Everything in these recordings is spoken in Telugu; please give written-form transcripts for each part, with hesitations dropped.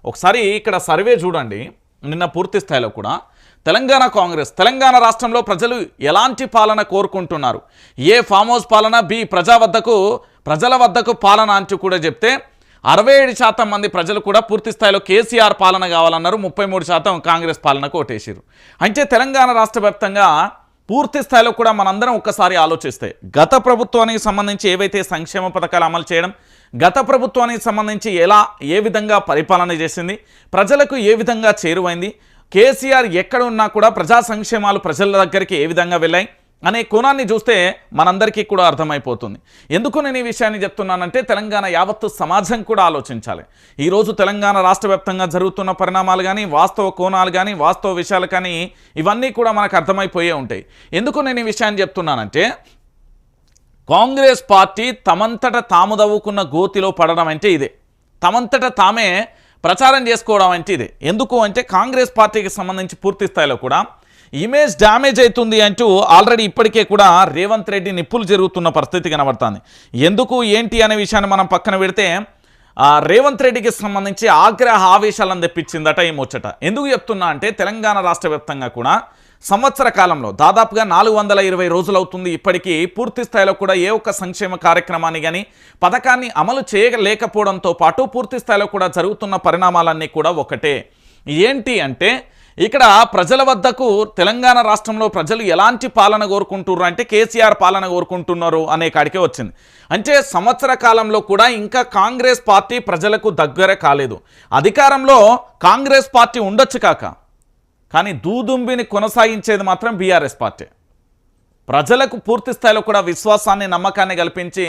ఒకసారి ఇక్కడ సర్వే చూడండి, నిన్న పూర్తి స్థాయిలో కూడా తెలంగాణ కాంగ్రెస్ తెలంగాణ రాష్ట్రంలో ప్రజలు ఎలాంటి పాలన కోరుకుంటున్నారు, ఏ ఫామ్ హౌస్ పాలన, బి ప్రజల వద్దకు పాలన అంటూ కూడా చెప్తే 67% మంది ప్రజలు కూడా పూర్తి స్థాయిలో కేసీఆర్ పాలన కావాలన్నారు, 33% కాంగ్రెస్ పాలనకు ఓటేసారు. అంటే తెలంగాణ రాష్ట్ర వ్యాప్తంగా పూర్తి స్థాయిలో కూడా మనందరం ఒక్కసారి ఆలోచిస్తే గత ప్రభుత్వానికి సంబంధించి ఏవైతే సంక్షేమ పథకాలు అమలు చేయడం, గత ప్రభుత్వానికి సంబంధించి ఏ విధంగా పరిపాలన చేసింది, ప్రజలకు ఏ విధంగా చేరువైంది, కేసీఆర్ ఎక్కడ ఉన్నా కూడా ప్రజా సంక్షేమాలు ప్రజల దగ్గరికి ఏ విధంగా వెళ్ళాయి అనే కోణాన్ని చూస్తే మనందరికీ కూడా అర్థమైపోతుంది. ఎందుకు నేను ఈ విషయాన్ని చెప్తున్నానంటే తెలంగాణ యావత్తు సమాజం కూడా ఆలోచించాలి. ఈరోజు తెలంగాణ రాష్ట్ర వ్యాప్తంగా జరుగుతున్న పరిణామాలు కానీ, వాస్తవ కోణాలు కానీ, వాస్తవ విషయాలు కానీ ఇవన్నీ కూడా మనకు అర్థమైపోయే ఉంటాయి. ఎందుకు నేను ఈ విషయాన్ని చెప్తున్నానంటే కాంగ్రెస్ పార్టీ తమంతట తాము దవ్వుకున్న గోతిలో పడడం అంటే ఇదే, తమంతట తామే ప్రచారం చేసుకోవడం అంటే ఇదే. ఎందుకు అంటే కాంగ్రెస్ పార్టీకి సంబంధించి పూర్తి స్థాయిలో కూడా ఇమేజ్ డ్యామేజ్ అవుతుంది అంటూ ఆల్రెడీ ఇప్పటికే కూడా రేవంత్ రెడ్డి నిప్పులు జరుగుతున్న పరిస్థితి కనబడుతుంది. ఎందుకు ఏంటి అనే విషయాన్ని మనం పక్కన పెడితే రేవంత్ రెడ్డికి సంబంధించి ఆగ్రహ ఆవేశాలను తెప్పించిందట ఈ ముచ్చట. ఎందుకు చెప్తున్నా అంటే తెలంగాణ రాష్ట్ర వ్యాప్తంగా కూడా సంవత్సర కాలంలో దాదాపుగా 420 రోజులు అవుతుంది ఇప్పటికీ పూర్తి స్థాయిలో కూడా ఏ ఒక్క సంక్షేమ కార్యక్రమాన్ని కానీ పథకాన్ని అమలు చేయలేకపోవడంతో పాటు పూర్తి స్థాయిలో కూడా జరుగుతున్న పరిణామాలన్నీ కూడా ఒకటే. ఏంటి అంటే ఇక్కడ ప్రజల వద్దకు తెలంగాణ రాష్ట్రంలో ప్రజలు ఎలాంటి పాలన కోరుకుంటున్నారు అంటే కేసీఆర్ పాలన కోరుకుంటున్నారు అనే కాడికే వచ్చింది. అంటే సంవత్సర కాలంలో కూడా ఇంకా కాంగ్రెస్ పార్టీ ప్రజలకు దగ్గర కాలేదు. అధికారంలో కాంగ్రెస్ పార్టీ ఉండొచ్చు కానీ దూదుంబిని కొనసాగించేది మాత్రం బీఆర్ఎస్ పార్టీ. ప్రజలకు పూర్తి స్థాయిలో కూడా విశ్వాసాన్ని, నమ్మకాన్ని కల్పించి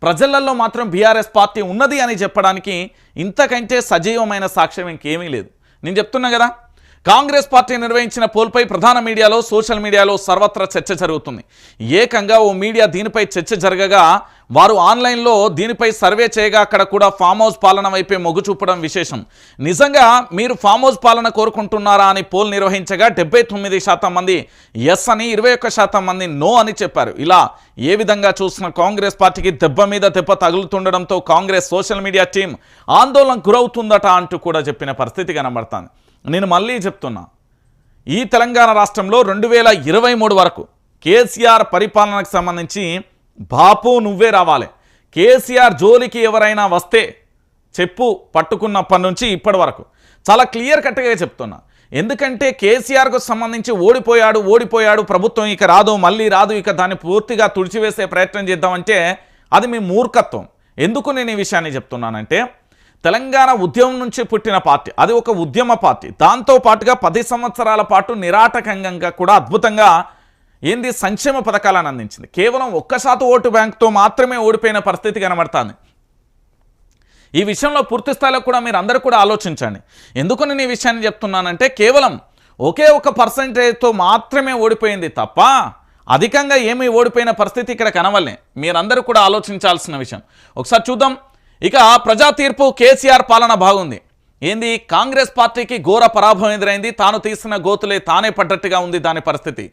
ప్రజలలో మాత్రం బీఆర్ఎస్ పార్టీ ఉన్నది అని చెప్పడానికి ఇంతకంటే సజీవమైన సాక్ష్యం ఇంకేమీ లేదు. నేను చెప్తున్నా కదా, కాంగ్రెస్ పార్టీ నిర్వహించిన పోల్పై ప్రధాన మీడియాలో, సోషల్ మీడియాలో సర్వత్రా చర్చ జరుగుతుంది. ఏకంగా ఓ మీడియా దీనిపై చర్చ జరగగా వారు ఆన్లైన్లో దీనిపై సర్వే చేయగా అక్కడ కూడా ఫామ్ హౌస్ పాలన వైపే మొగ్గు చూపడం విశేషం. నిజంగా మీరు ఫామ్ హౌస్ పాలన కోరుకుంటున్నారా అని పోల్ నిర్వహించగా 79% మంది ఎస్ అని, 21% మంది నో అని చెప్పారు. ఇలా ఏ విధంగా చూసిన కాంగ్రెస్ పార్టీకి దెబ్బ మీద దెబ్బ తగులుతుండడంతో కాంగ్రెస్ సోషల్ మీడియా టీం ఆందోళనకు గురవుతుందట అంటూ కూడా చెప్పిన పరిస్థితి కనబడుతుంది. నేను మళ్ళీ చెప్తున్నా, ఈ తెలంగాణ రాష్ట్రంలో 2023 వరకు కేసీఆర్ పరిపాలనకు సంబంధించి బాపు నువ్వే రావాలి, కేసీఆర్ జోలికి ఎవరైనా వస్తే చెప్పు పట్టుకున్నప్పటి నుంచి ఇప్పటి వరకు చాలా క్లియర్ కట్గా చెప్తున్నా. ఎందుకంటే కేసీఆర్కు సంబంధించి ఓడిపోయాడు ప్రభుత్వం ఇక రాదు, మళ్ళీ రాదు, ఇక దాన్ని పూర్తిగా తుడిచివేసే ప్రయత్నం చేద్దామంటే అది మీ మూర్ఖత్వం. ఎందుకు నేను ఈ విషయాన్ని చెప్తున్నానంటే తెలంగాణ ఉద్యమం నుంచి పుట్టిన పార్టీ, అది ఒక ఉద్యమ పార్టీ. దాంతో పాటుగా 10 సంవత్సరాల పాటు నిరాటకంగా కూడా అద్భుతంగా సంక్షేమ పథకాలను అందించింది. కేవలం 1% ఓటు బ్యాంకుతో మాత్రమే ఓడిపోయిన పరిస్థితి కనబడుతుంది. ఈ విషయంలో పూర్తి స్థాయిలో కూడా మీరు అందరూ కూడా ఆలోచించండి. ఎందుకు నేను ఈ విషయాన్ని చెప్తున్నానంటే కేవలం ఒకే ఒక పర్సెంటేజ్తో మాత్రమే ఓడిపోయింది తప్ప అధికంగా ఏమీ ఓడిపోయిన పరిస్థితి ఇక్కడ కనవలే. మీరందరూ కూడా ఆలోచించాల్సిన విషయం. ఒకసారి చూద్దాం. ఇక ప్రజా తీర్పు, కేసీఆర్ పాలన బాగుంది. కాంగ్రెస్ పార్టీకి ఘోర పరాభవం ఎదురైంది. తాను తీసిన గోతులే తానే పడ్డట్టుగా ఉంది దాని పరిస్థితి.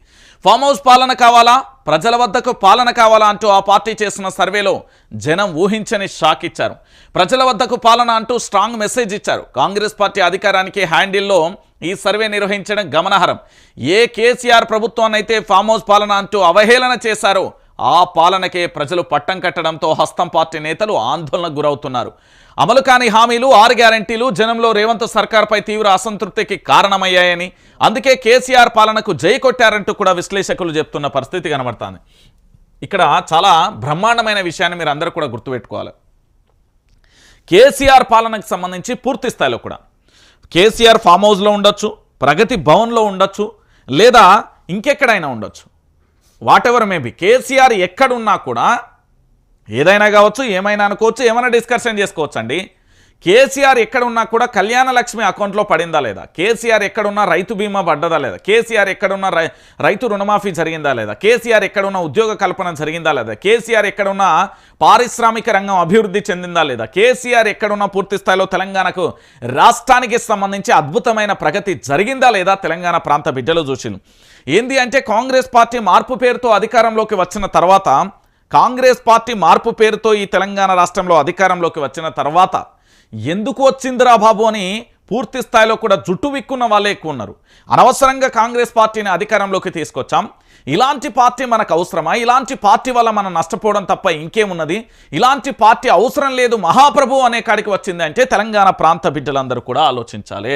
ఫామ్ హౌస్ పాలన కావాలా, ప్రజల వద్దకు పాలన కావాలా అంటూ ఆ పార్టీ చేసిన సర్వేలో జనం ఊహించని షాక్ ఇచ్చారు. ప్రజల వద్దకు పాలన అంటూ స్ట్రాంగ్ మెసేజ్ ఇచ్చారు. కాంగ్రెస్ పార్టీ అధికారానికి హ్యాండిల్లో ఈ సర్వే నిర్వహించడం గమనార్హం. ఏ కేసీఆర్ ప్రభుత్వాన్నైతే ఫామ్ హౌస్ పాలన అంటూ అవహేళన చేశారో ఆ పాలనకే ప్రజలు పట్టం కట్టడంతో హస్తం పార్టీ నేతలు ఆందోళనకు గురవుతున్నారు. అమలు కాని హామీలు, 6 గ్యారంటీలు జనంలో రేవంత్ సర్కార్పై తీవ్ర అసంతృప్తికి కారణమయ్యాయని, అందుకే కేసీఆర్ పాలనకు జై కొట్టారంటూ కూడా విశ్లేషకులు చెప్తున్న పరిస్థితి కనబడుతుంది. ఇక్కడ చాలా బ్రహ్మాండమైన విషయాన్ని మీరు అందరూ కూడా గుర్తుపెట్టుకోవాలి. కేసీఆర్ పాలనకు సంబంధించి పూర్తి స్థాయిలో కూడా కేసీఆర్ ఫామ్ హౌస్లో ఉండొచ్చు, ప్రగతి భవన్లో ఉండొచ్చు, లేదా ఇంకెక్కడైనా ఉండొచ్చు, వాట్ ఎవర్ మేబీ. కేసీఆర్ ఎక్కడున్నా కూడా ఏదైనా కావచ్చు, ఏమైనా అనుకోవచ్చు, ఏమైనా డిస్కషన్ చేసుకోవచ్చు అండి. కేసీఆర్ ఎక్కడున్నా కూడా కళ్యాణ లక్ష్మి అకౌంట్లో పడిందా లేదా, కేసీఆర్ ఎక్కడున్నా రైతు బీమా పడ్డదా లేదా, కేసీఆర్ ఎక్కడున్నా రైతు రుణమాఫీ జరిగిందా లేదా, కేసీఆర్ ఎక్కడున్నా ఉద్యోగ కల్పన జరిగిందా లేదా, కేసీఆర్ ఎక్కడున్నా పారిశ్రామిక రంగం అభివృద్ధి చెందిందా లేదా, కేసీఆర్ ఎక్కడున్నా పూర్తి స్థాయిలో తెలంగాణకు రాష్ట్రానికి సంబంధించి అద్భుతమైన ప్రగతి జరిగిందా లేదా తెలంగాణ ప్రాంత బిడ్డలు చూసిను. అంటే కాంగ్రెస్ పార్టీ మార్పు పేరుతో అధికారంలోకి వచ్చిన తర్వాత, కాంగ్రెస్ పార్టీ మార్పు పేరుతో ఈ తెలంగాణ రాష్ట్రంలో అధికారంలోకి వచ్చిన తర్వాత ఎందుకు వచ్చిందిరా బాబు అని పూర్తి స్థాయిలో కూడా జుట్టు విక్కున్న వాళ్ళే ఎక్కువ ఉన్నారు. అనవసరంగా కాంగ్రెస్ పార్టీని అధికారంలోకి తీసుకొచ్చాం, ఇలాంటి పార్టీ మనకు అవసరమా, ఇలాంటి పార్టీ వల్ల మనం నష్టపోవడం తప్ప ఇంకేమున్నది, ఇలాంటి పార్టీ అవసరం లేదు మహాప్రభు అనే కాడికి వచ్చింది అంటే తెలంగాణ ప్రాంత బిడ్డలందరూ కూడా ఆలోచించాలి.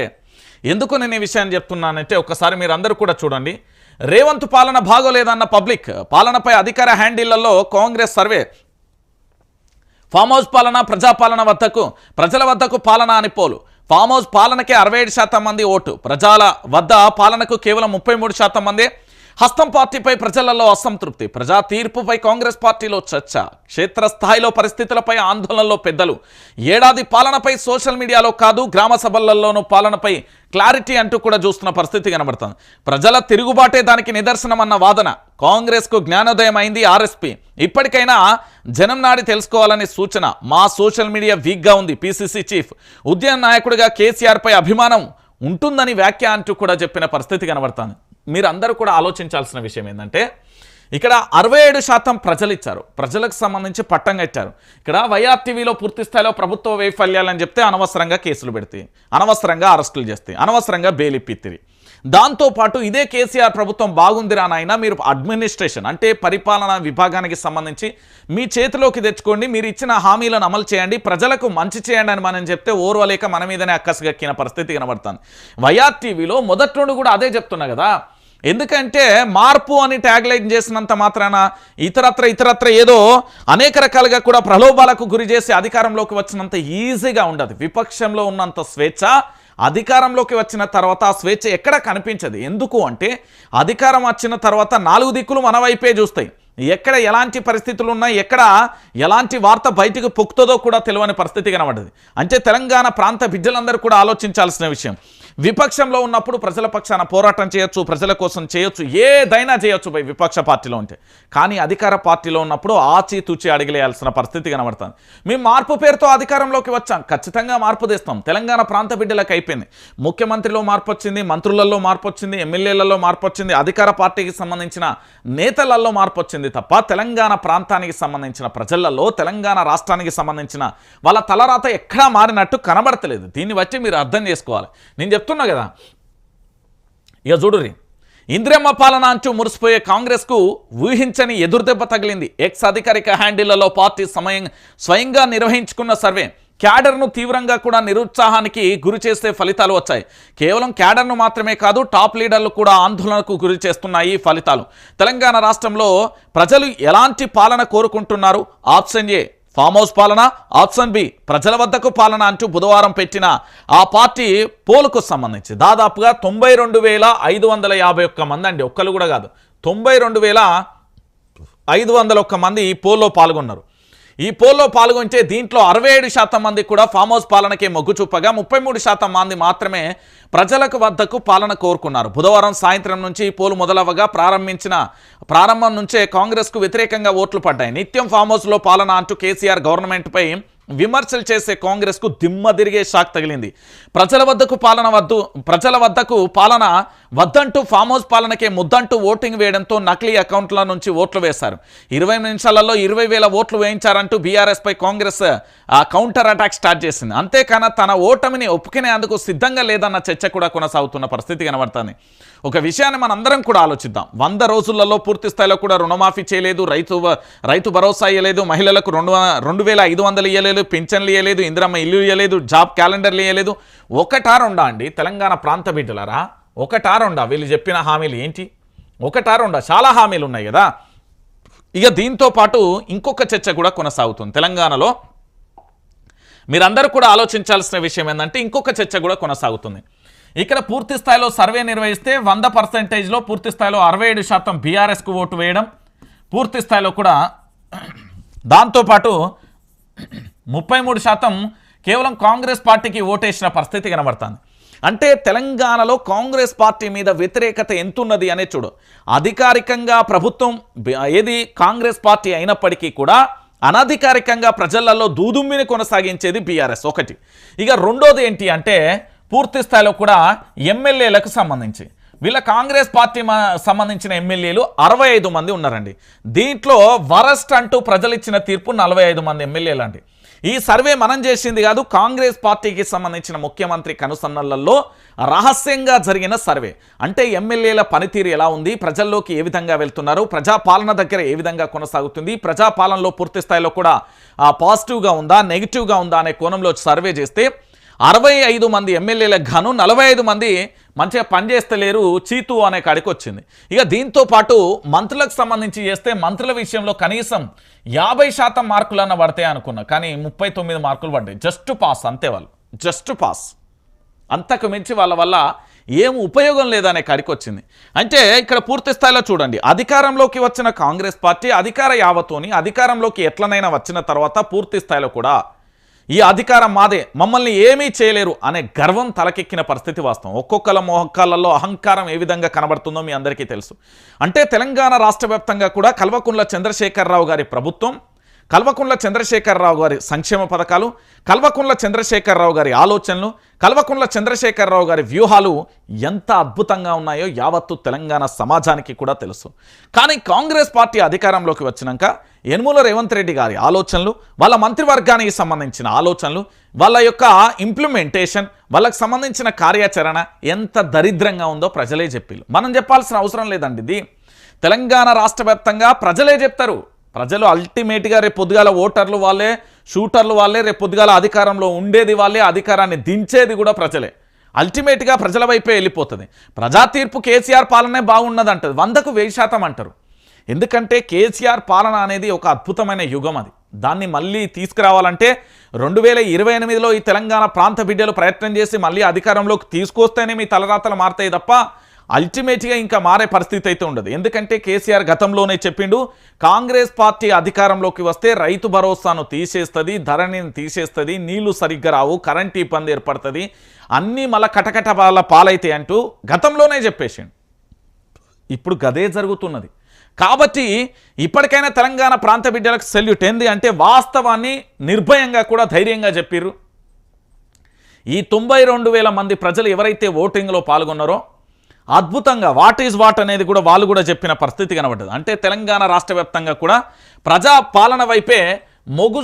ఎందుకు నేను ఈ విషయాన్ని చెప్తున్నానంటే ఒక్కసారి మీరు అందరూ కూడా చూడండి. రేవంత్ పాలన బాగోలేదన్న పబ్లిక్ పాలనపై అధికార హ్యాండిళ్లలో కాంగ్రెస్ సర్వే, ఫామ్ హౌస్ పాలన ప్రజాపాలన వద్దకు ప్రజల వద్దకు పాలన అని పోలు. ఫామ్ హౌస్ పాలనకే 67% మంది ఓటు, ప్రజల వద్ద పాలనకు కేవలం 33% మంది. హస్తం పార్టీపై ప్రజలలో అసంతృప్తి, ప్రజా తీర్పుపై కాంగ్రెస్ పార్టీలో చర్చ, క్షేత్రస్థాయిలో పరిస్థితులపై ఆందోళనలో పెద్దలు. ఏడాది పాలనపై సోషల్ మీడియాలో కాదు గ్రామ సభలలోనూ పాలనపై క్లారిటీ అంటూ కూడా చూస్తున్న పరిస్థితి కనబడుతుంది. ప్రజల తిరుగుబాటే దానికి నిదర్శనమన్న వాదన. కాంగ్రెస్కు జ్ఞానోదయం అయింది ఆర్ఎస్పీ, ఇప్పటికైనా జనం నాడి తెలుసుకోవాలని సూచన. మా సోషల్ మీడియా వీక్గా ఉంది, పిసిసి చీఫ్. ఉద్యమ నాయకుడిగా కేసీఆర్పై అభిమానం ఉంటుందని వ్యాఖ్య అంటూ కూడా చెప్పిన పరిస్థితి కనబడుతుంది. మీరు అందరూ కూడా ఆలోచించాల్సిన విషయం ఏంటంటే ఇక్కడ 67% ప్రజలు ఇచ్చారు, ప్రజలకు సంబంధించి పట్టం కట్టారు. ఇక్కడ వైఆర్టీవీలో పూర్తి స్థాయిలో ప్రభుత్వ వైఫల్యాలని చెప్తే అనవసరంగా కేసులు పెడితే, అనవసరంగా అరెస్టులు చేస్తే, అనవసరంగా బెయిల్ ఇప్పిత్తిరి. దాంతోపాటు ఇదే కేసీఆర్ ప్రభుత్వం బాగుందిరా నాయన, మీరు అడ్మినిస్ట్రేషన్ అంటే పరిపాలనా విభాగానికి సంబంధించి మీ చేతిలోకి తెచ్చుకోండి, మీరు ఇచ్చిన హామీలను అమలు చేయండి, ప్రజలకు మంచి చేయండి అని మనం చెప్తే ఓర్వలేక మన మీదనే అక్కసుగక్కిన పరిస్థితి కనబడుతుంది. వైఆర్టీవీలో మొదటి నుండి కూడా అదే చెప్తున్నా కదా. ఎందుకంటే మార్పు అని ట్యాగ్లైన్ చేసినంత మాత్రాన ఇతరత్ర ఏదో అనేక రకాలుగా కూడా ప్రలోభాలకు గురి చేసి అధికారంలోకి వచ్చినంత ఈజీగా ఉండదు. విపక్షంలో ఉన్నంత స్వేచ్ఛ అధికారంలోకి వచ్చిన తర్వాత ఆ స్వేచ్ఛ ఎక్కడ కనిపించదు. ఎందుకు అంటే అధికారం వచ్చిన తర్వాత 4 దిక్కులు మన వైపే చూస్తాయి. ఎక్కడ ఎలాంటి పరిస్థితులు ఉన్నాయి, ఎక్కడ ఎలాంటి వార్త బయటకు పొక్కుతుందో కూడా తెలియని పరిస్థితి కనబడ్డది. అంటే తెలంగాణ ప్రాంత బిడ్డలందరూ కూడా ఆలోచించాల్సిన విషయం. విపక్షంలో ఉన్నప్పుడు ప్రజల పక్షాన పోరాటం చేయొచ్చు, ప్రజల కోసం చేయొచ్చు, ఏదైనా చేయొచ్చు విపక్ష పార్టీలో ఉంటే. కానీ అధికార పార్టీలో ఉన్నప్పుడు ఆచితూచి అడిగలేయాల్సిన పరిస్థితి కనబడుతుంది. మేము మార్పు పేరుతో అధికారంలోకి వచ్చాం, ఖచ్చితంగా మార్పు తెస్తాం. తెలంగాణ ప్రాంత బిడ్డలకు అయిపోయింది. ముఖ్యమంత్రిలో మార్పు వచ్చింది, మంత్రులలో మార్పు వచ్చింది, ఎమ్మెల్యేలలో మార్పు వచ్చింది, అధికార పార్టీకి సంబంధించిన నేతలలో మార్పు వచ్చింది తప్ప తెలంగాణ ప్రాంతానికి సంబంధించిన ప్రజలలో, తెలంగాణ రాష్ట్రానికి సంబంధించిన వాళ్ళ తలరాత ఎక్కడా మారినట్టు కనబడతలేదు. దీన్ని బట్టి మీరు అర్థం చేసుకోవాలి. నేను చెప్తున్నా కదా, ఇక చూడుర్రి, ఇంద్రమ్మ పాలన అంటూ మురిసిపోయే కాంగ్రెస్కు ఊహించని ఎదురుదెబ్బ తగిలింది. ఎక్స్ అధికారిక హ్యాండిళ్లలో పార్టీ స్వయంగా నిర్వహించుకున్న సర్వే క్యాడర్ను తీవ్రంగా కూడా నిరుత్సాహానికి గురి చేసే ఫలితాలు వచ్చాయి. కేవలం క్యాడర్ను మాత్రమే కాదు, టాప్ లీడర్లు కూడా ఆందోళనకు గురి చేస్తున్నాయి ఈ ఫలితాలు. తెలంగాణ రాష్ట్రంలో ప్రజలు ఎలాంటి పాలన కోరుకుంటున్నారు? ఆప్షన్ ఏ ఫామ్ హౌస్ పాలన, ఆప్షన్ బి ప్రజల వద్దకు పాలన అంటూ బుధవారం పెట్టిన ఆ పార్టీ పోలుకు సంబంధించి దాదాపుగా 92,551 మంది అండి, ఒక్కరు కూడా కాదు, 92,501 మంది ఈ పోల్లో పాల్గొన్నారు. ఈ పోల్లో పాల్గొంటే దీంట్లో 67% మంది కూడా ఫామ్ హౌస్ పాలనకే మొగ్గు చూపగా 33% మంది మాత్రమే ప్రజలకు వద్దకు పాలన కోరుకున్నారు. బుధవారం సాయంత్రం నుంచి ఈ పోలు మొదలవగా ప్రారంభం నుంచే కాంగ్రెస్కు వ్యతిరేకంగా ఓట్లు పడ్డాయి. నిత్యం ఫామ్ హౌస్లో పాలన అంటూ కేసీఆర్ గవర్నమెంట్పై విమర్శలు చేసే కాంగ్రెస్కు దిమ్మ తిరిగే షాక్ తగిలింది. ప్రజల వద్దకు పాలన వద్దంటూ ఫామ్ హౌస్ పాలనకే ముద్దంటూ ఓటింగ్ వేయడంతో నకిలీ అకౌంట్ల నుంచి ఓట్లు వేశారు. 20 నిమిషాలలో 20,000 ఓట్లు వేయించారంటూ బీఆర్ఎస్పై కాంగ్రెస్ కౌంటర్ అటాక్ స్టార్ట్ చేసింది. అంతేకాన తన ఓటమిని ఒప్పుకునేందుకు సిద్ధంగా లేదన్న చర్చ కూడా కొనసాగుతున్న పరిస్థితి కనబడుతుంది. ఒక విషయాన్ని మనందరం కూడా ఆలోచిద్దాం. 100 రోజులలో పూర్తి స్థాయిలో కూడా రుణమాఫీ చేయలేదు, రైతు భరోసా ఇవ్వలేదు, మహిళలకు 2,500 ఇవ్వలేదు, పింఛన్లు ఇవ్వలేదు, ఇందిరమ్మ ఇల్లు ఇవ్వలేదు, జాబ్ క్యాలెండర్లు ఇవ్వలేదు. ఒకటా రెండా అండి తెలంగాణ ప్రాంత బిడ్డలారా? ఒకటా రెండా? వీళ్ళు చెప్పిన హామీలు ఏంటి? ఒకటా రెండా? చాలా హామీలు ఉన్నాయి కదా. ఇక దీంతో పాటు ఇంకొక చర్చ కూడా కొనసాగుతుంది తెలంగాణలో. మీరందరూ కూడా ఆలోచించాల్సిన విషయం ఏంటంటే ఇంకొక చర్చ కూడా కొనసాగుతుంది. ఇక్కడ పూర్తి స్థాయిలో సర్వే నిర్వహిస్తే 100%లో పూర్తి స్థాయిలో 67% బీఆర్ఎస్కు ఓటు వేయడం, పూర్తి స్థాయిలో కూడా దాంతోపాటు 33% కేవలం కాంగ్రెస్ పార్టీకి ఓటేసిన పరిస్థితి కనబడుతుంది. అంటే తెలంగాణలో కాంగ్రెస్ పార్టీ మీద వ్యతిరేకత ఎంతున్నది అనే చూడు. అధికారికంగా ప్రభుత్వం ఏది కాంగ్రెస్ పార్టీ అయినప్పటికీ కూడా అనధికారికంగా ప్రజలలో దూదుమ్మిని కొనసాగించేది బీఆర్ఎస్ ఒకటి. ఇక రెండోది ఏంటి అంటే పూర్తి స్థాయిలో కూడా ఎమ్మెల్యేలకు సంబంధించి వీళ్ళ కాంగ్రెస్ పార్టీ సంబంధించిన ఎమ్మెల్యేలు 65 మంది ఉన్నారండి. దీంట్లో వరస్ట్ అంటూ ప్రజలు ఇచ్చిన తీర్పు 45 మంది ఎమ్మెల్యేలు అండి. ఈ సర్వే మనం చేసింది కాదు, కాంగ్రెస్ పార్టీకి సంబంధించిన ముఖ్యమంత్రి కనుసన్నలలో రహస్యంగా జరిగిన సర్వే. అంటే ఎమ్మెల్యేల పనితీరు ఎలా ఉంది, ప్రజల్లోకి ఏ విధంగా వెళ్తున్నారు, ప్రజాపాలన దగ్గర ఏ విధంగా కొనసాగుతుంది, ప్రజాపాలనలో పూర్తి స్థాయిలో కూడా పాజిటివ్గా ఉందా నెగిటివ్గా ఉందా అనే కోణంలో సర్వే చేస్తే 65 మంది ఎమ్మెల్యేలకు గాను 45 మంది మంచిగా పనిచేస్తలేరు, చీతు అనే కాడికి వచ్చింది. ఇక దీంతో పాటు మంత్రులకు సంబంధించి చేస్తే మంత్రుల విషయంలో కనీసం 50% మార్కులన్న పడతాయి అనుకున్నా, కానీ 39 మార్కులు పడ్డాయి. జస్ట్ పాస్ అంతే, వాళ్ళు జస్ట్ పాస్, అంతకు మించి వాళ్ళ వల్ల ఏం ఉపయోగం లేదనే కాడికి వచ్చింది. అంటే ఇక్కడ పూర్తి స్థాయిలో చూడండి, అధికారంలోకి వచ్చిన కాంగ్రెస్ పార్టీ అధికార యావతోని అధికారంలోకి ఎట్లనైనా వచ్చిన తర్వాత పూర్తి స్థాయిలో కూడా ఈ అధికారం మాదే, మమ్మల్ని ఏమీ చేయలేరు అనే గర్వం తలకెక్కిన పరిస్థితి వాస్తవం. ఒక్కొక్కల మోహకాలలో అహంకారం ఏ విధంగా కనబడుతుందో మీ అందరికీ తెలుసు. అంటే తెలంగాణ రాష్ట్ర వ్యాప్తంగా కూడా కల్వకుంట్ల చంద్రశేఖరరావు గారి ప్రభుత్వం, కల్వకుంట్ల చంద్రశేఖరరావు గారి సంక్షేమ పథకాలు, కల్వకుంట్ల చంద్రశేఖరరావు గారి ఆలోచనలు, కల్వకుంట్ల చంద్రశేఖరరావు గారి వ్యూహాలు ఎంత అద్భుతంగా ఉన్నాయో యావత్తు తెలంగాణ సమాజానికి కూడా తెలుసు. కానీ కాంగ్రెస్ పార్టీ అధికారంలోకి వచ్చినాక యనుమల రేవంత్ రెడ్డి గారి ఆలోచనలు, వాళ్ళ మంత్రివర్గానికి సంబంధించిన ఆలోచనలు, వాళ్ళ యొక్క ఇంప్లిమెంటేషన్, వాళ్ళకి సంబంధించిన కార్యాచరణ ఎంత దరిద్రంగా ఉందో ప్రజలే చెప్పిళ్ళు. మనం చెప్పాల్సిన అవసరం లేదండి. ఇది తెలంగాణ రాష్ట్ర వ్యాప్తంగా ప్రజలే చెప్తారు. ప్రజలు అల్టిమేట్గా రేపు పొద్దుగాల ఓటర్లు వాళ్ళే, షూటర్లు వాళ్ళే, రేపు పొద్దుగాల అధికారంలో ఉండేది వాళ్ళే, అధికారాన్ని దించేది కూడా ప్రజలే. అల్టిమేట్గా ప్రజల వైపే వెళ్ళిపోతుంది. ప్రజా తీర్పు కేసీఆర్ పాలనే బాగున్నదంటది, 100కు 1000% అంటారు. ఎందుకంటే కేసీఆర్ పాలన అనేది ఒక అద్భుతమైన యుగం. అది దాన్ని మళ్ళీ తీసుకురావాలంటే 2028లో ఈ తెలంగాణ ప్రాంత బిడ్డలు ప్రయత్నం చేసి మళ్ళీ అధికారంలోకి తీసుకొస్తేనే మీ తలరాతలు మారుతాయి తప్ప అల్టిమేట్గా ఇంకా మారే పరిస్థితి అయితే ఉండదు. ఎందుకంటే కేసీఆర్ గతంలోనే చెప్పిండు, కాంగ్రెస్ పార్టీ అధికారంలోకి వస్తే రైతు భరోసాను తీసేస్తుంది, ధరణిని తీసేస్తుంది, నీళ్లు సరిగ్గా రావు, కరెంట్ ఇబ్బంది ఏర్పడుతుంది, అన్నీ మళ్ళీ కటకట వాళ్ళ పాలైతే అంటూ గతంలోనే చెప్పేసిండు. ఇప్పుడు గదే జరుగుతున్నది. కాబట్టి ఇప్పటికైనా తెలంగాణ ప్రాంత బిడ్డలకు సెల్యూట్. ఏంది అంటే వాస్తవాన్ని నిర్భయంగా కూడా ధైర్యంగా చెప్పిర్రు. ఈ 92,000 మంది ప్రజలు ఎవరైతే ఓటింగ్లో పాల్గొన్నారో అద్భుతంగా వాట్ ఈజ్ వాట్ అనేది కూడా వాళ్ళు కూడా చెప్పిన పరిస్థితి కనబడ్డది. అంటే తెలంగాణ రాష్ట్ర వ్యాప్తంగా కూడా ప్రజా పాలన వైపే మొగ్గు